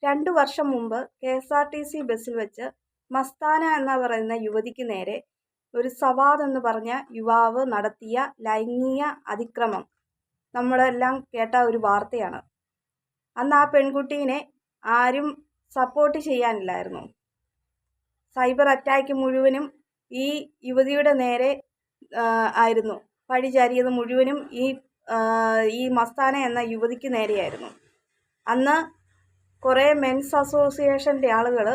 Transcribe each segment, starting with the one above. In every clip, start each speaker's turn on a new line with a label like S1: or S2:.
S1: 2 വർഷം മുമ്പ് KSRTC ബസ്സിൽ വെച്ച് മസ്താന എന്ന പറയുന്ന യുവതിക്ക് നേരെ ഒരു സവാദ് എന്ന് പറഞ്ഞ യുവാവ് നടത്തിയ ലൈംഗിക അതിക്രമം നമ്മളെല്ലാം കേട്ട ഒരു വാർത്തയാണ്. അന്ന് ആ പെൺകുട്ടീനെ ആരും സപ്പോർട്ട് ചെയ്യാനില്ലായിരുന്നു. സൈബർ അറ്റാക്ക് മുഴുവനും ഈ യുവതിയുടെ നേരെ ആയിരുന്നു. പഴിചാരിയത് മുഴുവനും ഈ മസ്താന എന്ന യുവതിക്ക് നേരെയായിരുന്നു. അന്ന് കുറേ മെൻസ് അസോസിയേഷൻ്റെ ആളുകൾ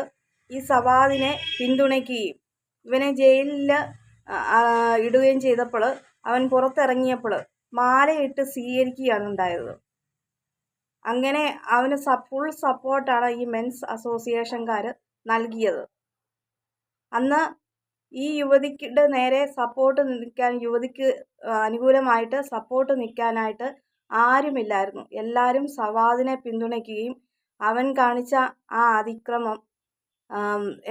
S1: ഈ സവാദിനെ പിന്തുണയ്ക്കുകയും ഇവനെ ജയിലിൽ ഇടുകയും ചെയ്തപ്പോൾ അവൻ പുറത്തിറങ്ങിയപ്പോൾ മാലയിട്ട് സ്വീകരിക്കുകയാണ് ഉണ്ടായത്. അങ്ങനെ അവന് ഫുൾ സപ്പോർട്ടാണ് ഈ മെൻസ് അസോസിയേഷൻകാർ നൽകിയത്. അന്ന് ഈ യുവതിയുടെ നേരെ സപ്പോർട്ട് നിൽക്കാൻ, യുവതിക്ക് അനുകൂലമായിട്ട് സപ്പോർട്ട് നിൽക്കാനായിട്ട് ആരുമില്ലായിരുന്നു. എല്ലാവരും സവാദിനെ പിന്തുണയ്ക്കുകയും അവൻ കാണിച്ച ആ അതിക്രമം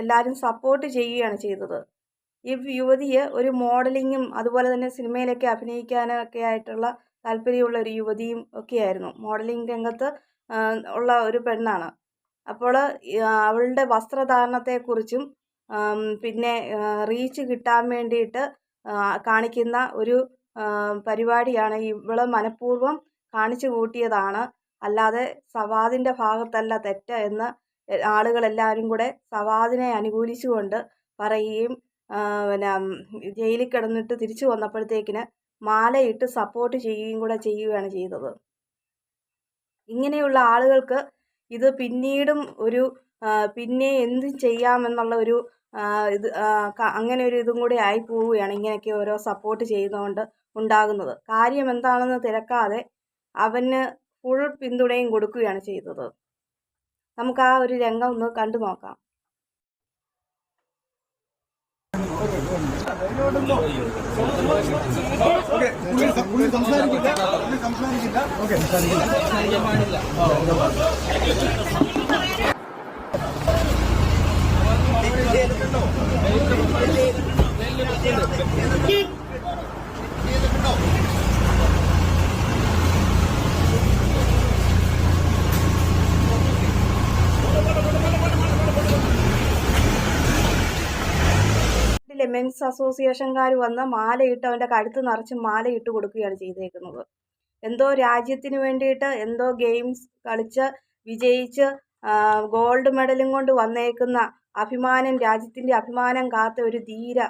S1: എല്ലാവരും സപ്പോർട്ട് ചെയ്യുകയാണ് ചെയ്തത്. ഈ യുവതിയെ ഒരു മോഡലിങ്ങും അതുപോലെ തന്നെ സിനിമയിലൊക്കെ അഭിനയിക്കാനൊക്കെ ആയിട്ടുള്ള താല്പര്യമുള്ള ഒരു യുവതിയും ഒക്കെയായിരുന്നു. മോഡലിംഗ് രംഗത്ത് ഉള്ള ഒരു പെണ്ണാണ്. അപ്പോൾ അവളുടെ വസ്ത്രധാരണത്തെക്കുറിച്ചും പിന്നെ റീച്ച് കിട്ടാൻ വേണ്ടിയിട്ട് കാണിക്കുന്ന ഒരു പരിപാടിയാണ്. ഇവള് മനഃപൂർവ്വം കാണിച്ചു കൂട്ടിയതാണ്, അല്ലാതെ സവാദിൻ്റെ ഭാഗത്തല്ല തെറ്റ് എന്ന് ആളുകളെല്ലാവരും കൂടെ സവാദിനെ അനുകൂലിച്ചുകൊണ്ട് പറയുകയും പിന്നെ ജയിലിൽ കിടന്നിട്ട് തിരിച്ചു വന്നപ്പോഴത്തേക്കിന് മാലയിട്ട് സപ്പോർട്ട് ചെയ്യുകയും കൂടെ ചെയ്യുകയാണ് ചെയ്തത്. ഇങ്ങനെയുള്ള ആളുകൾക്ക് ഇത് പിന്നീടും ഒരു പിന്നെ എന്ത് ചെയ്യാമെന്നുള്ള ഒരു അങ്ങനെ ഒരു ഇതും കൂടി ആയി പോവുകയാണ് ഇങ്ങനെയൊക്കെ ഓരോ സപ്പോർട്ട് ചെയ്യുന്നതുകൊണ്ട് ഉണ്ടാകുന്നത്. കാര്യം എന്താണെന്ന് തിരക്കാതെ അവന് ഫുൾ പിന്തുണയും കൊടുക്കുകയാണ് ചെയ്തത്. നമുക്ക് ആ ഒരു രംഗം ഒന്ന് കണ്ടു നോക്കാം. മെൻസ് അസോസിയേഷൻകാർ വന്ന് മാലയിട്ട് അവൻ്റെ കഴുത്ത് നിറച്ച് മാലയിട്ട് കൊടുക്കുകയാണ് ചെയ്തേക്കുന്നത്. എന്തോ രാജ്യത്തിന് വേണ്ടിയിട്ട് എന്തോ ഗെയിംസ് കളിച്ച് വിജയിച്ച് ഗോൾഡ് മെഡലും കൊണ്ട് വന്നേക്കുന്ന അഭിമാനം, രാജ്യത്തിൻ്റെ അഭിമാനം കാത്ത ഒരു ധീര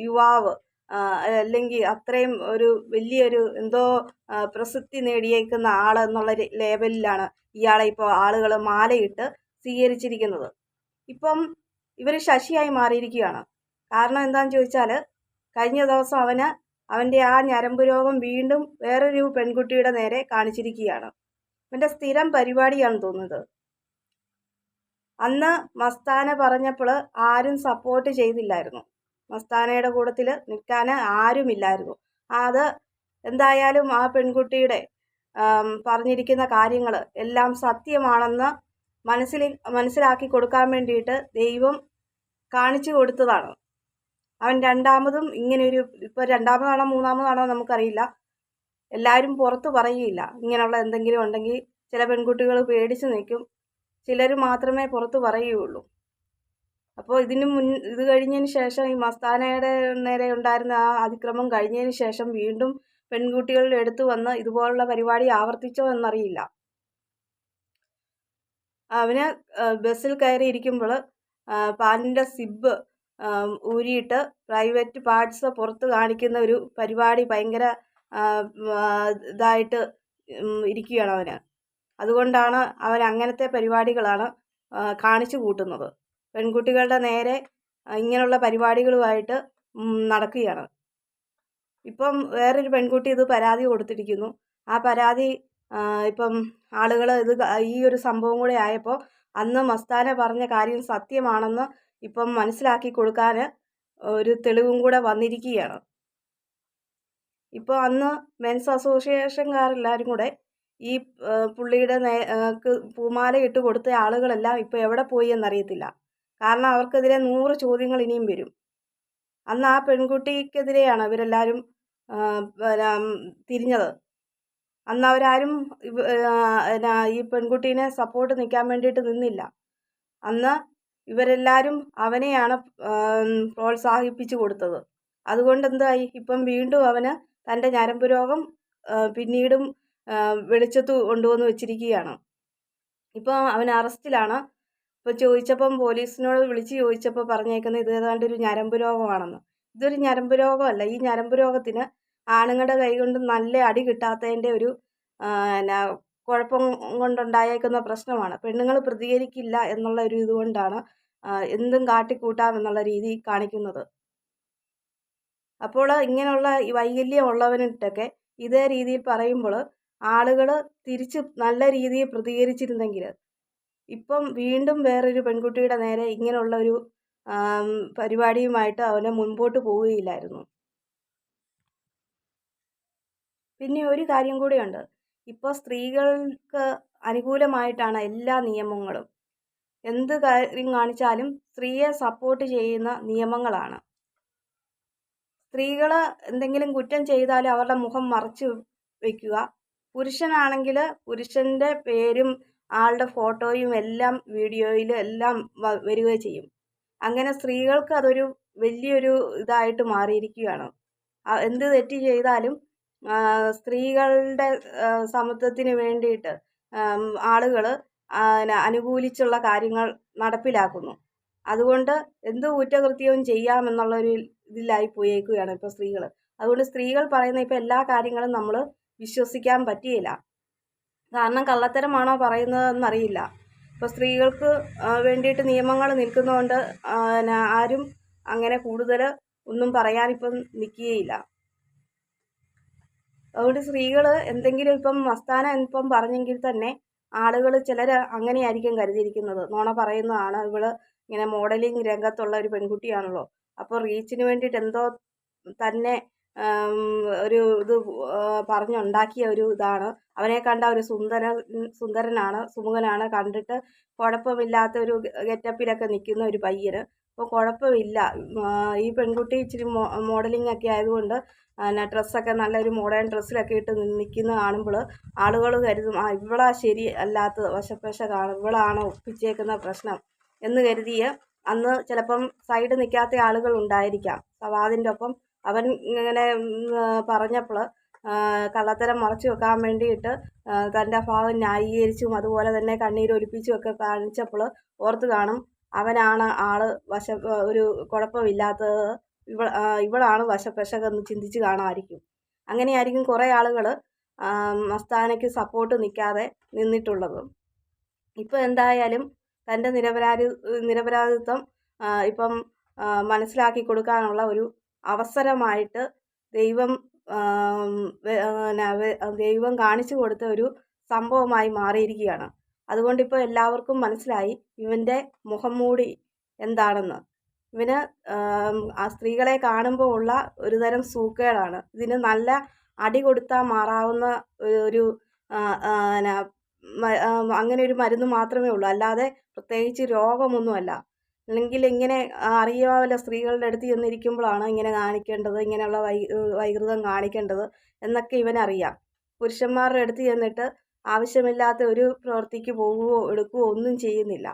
S1: യുവാവ്, അല്ലെങ്കിൽ അത്രയും ഒരു വലിയൊരു എന്തോ പ്രസിദ്ധി നേടിയേക്കുന്ന ആളെന്നുള്ള ലേബലിലാണ് ഇയാളെ ഇപ്പോൾ ആളുകൾ മാലയിട്ട് സ്വീകരിച്ചിരിക്കുന്നത്. ഇപ്പം ഇവർ ശശിയായി മാറിയിരിക്കുകയാണ്. കാരണം എന്താണെന്ന് ചോദിച്ചാൽ, കഴിഞ്ഞ ദിവസം അവൻ്റെ ആ ഞരമ്പ് രോഗം വീണ്ടും വേറൊരു പെൺകുട്ടിയുടെ നേരെ കാണിച്ചിരിക്കുകയാണ്. അവൻ്റെ സ്ഥിരം പരിപാടിയാണെന്ന് തോന്നുന്നത്. അന്ന് മസ്താന പറഞ്ഞപ്പോൾ ആരും സപ്പോർട്ട് ചെയ്തില്ലായിരുന്നു. മസ്താനയുടെ കൂട്ടത്തിൽ നിൽക്കാൻ ആരുമില്ലായിരുന്നു. അത് എന്തായാലും ആ പെൺകുട്ടിയുടെ പറഞ്ഞിരിക്കുന്ന കാര്യങ്ങൾ എല്ലാം സത്യമാണെന്ന് മനസ്സിലാക്കി കൊടുക്കാൻ വേണ്ടിയിട്ട് ദൈവം കാണിച്ചു കൊടുത്തതാണ്. അവൻ രണ്ടാമതും ഇങ്ങനെയൊരു, ഇപ്പോൾ രണ്ടാമതാണോ മൂന്നാമതാണോ നമുക്കറിയില്ല, എല്ലാവരും പുറത്ത് പറയുകയില്ല. ഇങ്ങനെയുള്ള എന്തെങ്കിലും ഉണ്ടെങ്കിൽ ചില പെൺകുട്ടികൾ പേടിച്ച് നിൽക്കും, ചിലർ മാത്രമേ പുറത്ത് പറയുകയുള്ളൂ. അപ്പോൾ ഇത് കഴിഞ്ഞതിന് ശേഷം, ഈ മസ്താനയുടെ നേരെ ഉണ്ടായിരുന്ന ആ അതിക്രമം കഴിഞ്ഞതിന് ശേഷം വീണ്ടും പെൺകുട്ടികളുടെ അടുത്ത് വന്ന് ഇതുപോലുള്ള പരിപാടി ആവർത്തിച്ചോ എന്നറിയില്ല. അവന് ബസ്സിൽ കയറി ഇരിക്കുമ്പോൾ പാൻറ്റിൻ്റെ സിബ് ഊരിയിട്ട് പ്രൈവറ്റ് പാർട്സ് പുറത്ത് കാണിക്കുന്ന ഒരു പരിപാടി ഭയങ്കര ഇതായിട്ട് ഇരിക്കുകയാണ് അവന്. അതുകൊണ്ടാണ് അവൻ അങ്ങനത്തെ പരിപാടികളാണ് കാണിച്ചു കൂട്ടുന്നത്. പെൺകുട്ടികളുടെ നേരെ ഇങ്ങനെയുള്ള പരിപാടികളുമായിട്ട് നടക്കുകയാണ്. ഇപ്പം വേറൊരു പെൺകുട്ടി ഇത് പരാതി കൊടുത്തിരിക്കുന്നു. ആ പരാതി ഇപ്പം ആളുകൾ ഈ ഒരു സംഭവം കൂടെ ആയപ്പോൾ അന്ന് മസ്താന പറഞ്ഞ കാര്യം സത്യമാണെന്ന് ഇപ്പം മനസ്സിലാക്കി കൊടുക്കാൻ ഒരു തെളിവും കൂടെ വന്നിരിക്കുകയാണ്. ഇപ്പോൾ അന്ന് മെൻസ് അസോസിയേഷൻകാരെല്ലാവരും കൂടെ ഈ പുള്ളിയുടെ പൂമാല ഇട്ട് കൊടുത്ത ആളുകളെല്ലാം ഇപ്പോൾ എവിടെ പോയി എന്നറിയത്തില്ല. കാരണം അവർക്കെതിരെ 100 ചോദ്യങ്ങൾ ഇനിയും വരും. അന്ന് ആ പെൺകുട്ടിക്കെതിരെയാണ് ഇവരെല്ലാവരും തിരിഞ്ഞത്. അന്ന് അവരാരും ഈ പെൺകുട്ടീനെ സപ്പോർട്ട് നിൽക്കാൻ വേണ്ടിയിട്ട് നിന്നില്ല. അന്ന് ഇവരെല്ലാവരും അവനെയാണ് പ്രോത്സാഹിപ്പിച്ചു കൊടുത്തത്. അതുകൊണ്ട് എന്തായി, ഇപ്പം വീണ്ടും അവന് തൻ്റെ ഞരമ്പ് രോഗം പിന്നീടും വെളിച്ചത്ത് കൊണ്ടുവന്ന് വെച്ചിരിക്കുകയാണ്. ഇപ്പോൾ അവൻ അറസ്റ്റിലാണ്. ഇപ്പോൾ ചോദിച്ചപ്പം പോലീസിനോട് വിളിച്ച് ചോദിച്ചപ്പോൾ പറഞ്ഞേക്കുന്നത് ഇത് ഏതാണ്ട് ഒരു ഞരമ്പ് രോഗമാണെന്ന്. ഇതൊരു ഞരമ്പ് രോഗമല്ല. ഈ ഞരമ്പ് രോഗത്തിന് ആണുങ്ങളുടെ കൈ കൊണ്ട് നല്ല അടി കിട്ടാത്തതിൻ്റെ ഒരു കുഴപ്പം കൊണ്ടുണ്ടായേക്കുന്ന പ്രശ്നമാണ്. പെണ്ണുങ്ങൾ പ്രതികരിക്കില്ല എന്നുള്ള ഒരു ഇതുകൊണ്ടാണ് എന്തും കാട്ടിക്കൂട്ടാം എന്നുള്ള രീതി കാണിക്കുന്നത്. അപ്പോൾ ഇങ്ങനെയുള്ള ഈ വൈകല്യം ഉള്ളവനിട്ടൊക്കെ ഇതേ രീതിയിൽ പറയുമ്പോൾ ആളുകൾ തിരിച്ച് നല്ല രീതിയിൽ പ്രതികരിച്ചിരുന്നെങ്കിൽ ഇപ്പം വീണ്ടും വേറൊരു പെൺകുട്ടിയുടെ നേരെ ഇങ്ങനെയുള്ള ഒരു പരിപാടിയുമായിട്ട് അവനെ മുൻപോട്ട് പോവുകയില്ലായിരുന്നു. പിന്നെ ഒരു കാര്യം കൂടിയുണ്ട്. ഇപ്പോൾ സ്ത്രീകൾക്ക് അനുകൂലമായിട്ടാണ് എല്ലാ നിയമങ്ങളും. എന്ത് കാര്യം കാണിച്ചാലും സ്ത്രീയെ സപ്പോർട്ട് ചെയ്യുന്ന നിയമങ്ങളാണ്. സ്ത്രീകൾ എന്തെങ്കിലും കുറ്റം ചെയ്താൽ അവരുടെ മുഖം മറച്ചു വയ്ക്കുക. പുരുഷനാണെങ്കിൽ പുരുഷൻ്റെ പേരും ആളുടെ ഫോട്ടോയും എല്ലാം വീഡിയോയിൽ എല്ലാം വരികയും ചെയ്യും. അങ്ങനെ സ്ത്രീകൾക്ക് അതൊരു വലിയൊരു ഇതായിട്ട് മാറിയിരിക്കുകയാണ്. എന്ത് തെറ്റ് ചെയ്താലും സ്ത്രീകളുടെ സമത്വത്തിന് വേണ്ടിയിട്ട് ആളുകൾ അനുകൂലിച്ചുള്ള കാര്യങ്ങൾ നടപ്പിലാക്കുന്നു. അതുകൊണ്ട് എന്ത് കുറ്റകൃത്യവും ചെയ്യാമെന്നുള്ളൊരു ഇതിലായി പോയേക്കുകയാണ് ഇപ്പോൾ സ്ത്രീകൾ. അതുകൊണ്ട് സ്ത്രീകൾ പറയുന്ന ഇപ്പോൾ എല്ലാ കാര്യങ്ങളും നമ്മൾ വിശ്വസിക്കാൻ പറ്റുകയില്ല. കാരണം കള്ളത്തരമാണോ പറയുന്നതെന്നറിയില്ല. ഇപ്പോൾ സ്ത്രീകൾക്ക് വേണ്ടിയിട്ട് നിയമങ്ങൾ നിൽക്കുന്നതുകൊണ്ട് ആരും അങ്ങനെ കൂടുതൽ ഒന്നും പറയാനിപ്പം നിൽക്കുകയില്ല. അതുകൊണ്ട് സ്ത്രീകൾ എന്തെങ്കിലും ഇപ്പം മസ്താന ഇപ്പം പറഞ്ഞെങ്കിൽ തന്നെ ആളുകൾ ചിലർ അങ്ങനെയായിരിക്കും കരുതിയിരിക്കുന്നത്. നുണ പറയുന്നതാണ്, ഇവള് ഇങ്ങനെ മോഡലിംഗ് രംഗത്തുള്ള ഒരു പെൺകുട്ടിയാണല്ലോ, അപ്പോൾ റീച്ചിന് വേണ്ടിയിട്ട് എന്തോ തന്നെ ഒരു ഇത് പറഞ്ഞുണ്ടാക്കിയ ഒരു ഇതാണ്. അവനെ കണ്ട ഒരു സുന്ദരനാണ്, സുമുഖനാണ്, കണ്ടിട്ട് കുഴപ്പമില്ലാത്ത ഒരു ഗെറ്റപ്പിലൊക്കെ നിൽക്കുന്ന ഒരു പയ്യന്. അപ്പോൾ കുഴപ്പമില്ല, ഈ പെൺകുട്ടി ഇച്ചിരി മോഡലിംഗ് ഒക്കെ ആയതുകൊണ്ട് ഡ്രസ്സൊക്കെ നല്ലൊരു മോഡേൺ ഡ്രസ്സിലൊക്കെ ഇട്ട് നിൽക്കുന്ന കാണുമ്പോൾ ആളുകൾ കരുതും ഇവളാ ശരി അല്ലാത്തത്, വശപ്പശ കാണും, ഇവളാണ് ഒപ്പിച്ചേക്കുന്ന പ്രശ്നം എന്ന് കരുതിയ അന്ന് ചിലപ്പം സൈഡ് നിൽക്കാത്ത ആളുകൾ ഉണ്ടായിരിക്കാം. സവാദിൻ്റെ ഒപ്പം അവൻ ഇങ്ങനെ പറഞ്ഞപ്പോൾ കള്ളത്തരം മറച്ചു വെക്കാൻ വേണ്ടിയിട്ട് തൻ്റെ ഭാഗം ന്യായീകരിച്ചും അതുപോലെ തന്നെ കണ്ണീരൊലിപ്പിച്ചും ഒക്കെ കാണിച്ചപ്പോൾ ഓർത്ത് കാണും അവനാണ് ആൾ ഒരു കുഴപ്പമില്ലാത്തത്, ഇവളാണ് വശപ്പശകെന്ന് ചിന്തിച്ച് കാണുമായിരിക്കും. അങ്ങനെയായിരിക്കും കുറേ ആളുകൾ മസ്താനയ്ക്ക് സപ്പോർട്ട് നിൽക്കാതെ നിന്നിട്ടുള്ളത്. ഇപ്പോൾ എന്തായാലും തൻ്റെ നിരപരാധിത്വം ഇപ്പം മനസ്സിലാക്കി കൊടുക്കാനുള്ള ഒരു അവസരമായിട്ട് ദൈവം കാണിച്ചു കൊടുത്ത ഒരു സംഭവമായി മാറിയിരിക്കുകയാണ്. അതുകൊണ്ടിപ്പോൾ എല്ലാവർക്കും മനസ്സിലായി ഇവൻ്റെ മുഖംമൂടി എന്താണെന്ന്. ഇവന് ആ സ്ത്രീകളെ കാണുമ്പോൾ ഉള്ള ഒരുതരം സൂക്കേടാണ്. ഇതിന് നല്ല അടി കൊടുത്താൽ മാറാവുന്ന ഒരു അങ്ങനെ ഒരു മരുന്ന് മാത്രമേ ഉള്ളൂ, അല്ലാതെ പ്രത്യേകിച്ച് രോഗമൊന്നുമല്ല. അല്ലെങ്കിൽ ഇങ്ങനെ അറിയാമല്ലോ, സ്ത്രീകളുടെ അടുത്ത് ചെന്നിരിക്കുമ്പോഴാണ് ഇങ്ങനെ കാണിക്കേണ്ടത്, ഇങ്ങനെയുള്ള വൈകൃതം കാണിക്കേണ്ടത് എന്നൊക്കെ ഇവനറിയാം. പുരുഷന്മാരുടെ അടുത്ത് ചെന്നിട്ട് ആവശ്യമില്ലാത്ത ഒരു പ്രവൃത്തിക്ക് പോവുകയോ എടുക്കുകയോ ഒന്നും ചെയ്യുന്നില്ല.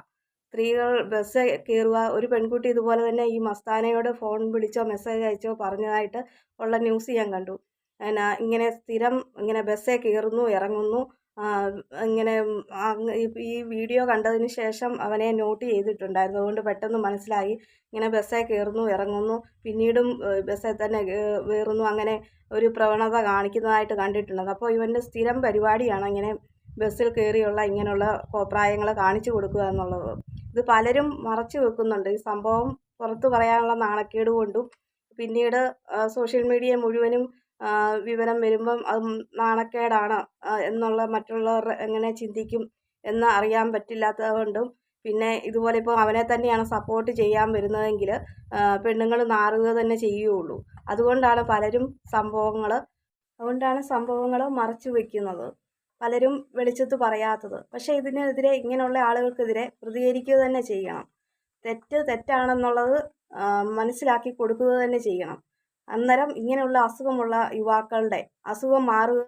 S1: സ്ത്രീകൾ ബസ് കയറുക, ഒരു പെൺകുട്ടി ഇതുപോലെ തന്നെ ഈ മസ്താനയോട് ഫോൺ വിളിച്ചോ മെസ്സേജ് അയച്ചോ പറഞ്ഞതായിട്ട് ഉള്ള ന്യൂസ് ഞാൻ കണ്ടു. ഇങ്ങനെ സ്ഥിരം ഇങ്ങനെ ബസ്സേ കയറുന്നു ഇറങ്ങുന്നു, ഇങ്ങനെ ഈ വീഡിയോ കണ്ടതിന് ശേഷം അവനെ നോട്ട് ചെയ്തിട്ടുണ്ടായിരുന്നു. അതുകൊണ്ട് പെട്ടെന്ന് മനസ്സിലായി ഇങ്ങനെ ബസ്സേ കയറുന്നു ഇറങ്ങുന്നു, പിന്നീടും ബസ്സേ തന്നെ കയറുന്നു, അങ്ങനെ ഒരു പ്രവണത കാണിക്കുന്നതായിട്ട് കണ്ടിട്ടുണ്ട്. അപ്പോൾ ഇവൻ്റെ സ്ഥിരം പരിപാടിയാണ് ഇങ്ങനെ ബസ്സിൽ കയറിയുള്ള ഇങ്ങനെയുള്ള കോപ്രായങ്ങൾ കാണിച്ചു കൊടുക്കുക എന്നുള്ളത്. ഇത് പലരും മറച്ചു വെക്കുന്നുണ്ട്. ഈ സംഭവം പുറത്ത് പറയാനുള്ള നാണക്കേട് കൊണ്ടും പിന്നീട് സോഷ്യൽ മീഡിയ മുഴുവനും വിവരം വരുമ്പം അത് നാണക്കേടാണ് എന്നുള്ള മറ്റുള്ളവർ എങ്ങനെ ചിന്തിക്കും എന്ന് അറിയാൻ പറ്റില്ലാത്തത് കൊണ്ടും, പിന്നെ ഇതുപോലെ ഇപ്പോൾ അവനെ തന്നെയാണ് സപ്പോർട്ട് ചെയ്യാൻ വരുന്നതെങ്കിൽ പെണ്ണുങ്ങൾ നാറുക തന്നെ ചെയ്യുകയുള്ളൂ. അതുകൊണ്ടാണ് സംഭവങ്ങൾ മറച്ചു വയ്ക്കുന്നത്, പലരും വെളിച്ചത്ത് പറയാത്തത്. പക്ഷേ ഇതിനെതിരെ ഇങ്ങനെയുള്ള ആളുകൾക്കെതിരെ പ്രതികരിക്കുക തന്നെ ചെയ്യണം. തെറ്റാണെന്നുള്ളത് മനസ്സിലാക്കി കൊടുക്കുക തന്നെ ചെയ്യണം. അന്നേരം ഇങ്ങനെയുള്ള അസുഖമുള്ള യുവാക്കളുടെ അസുഖം മാറുക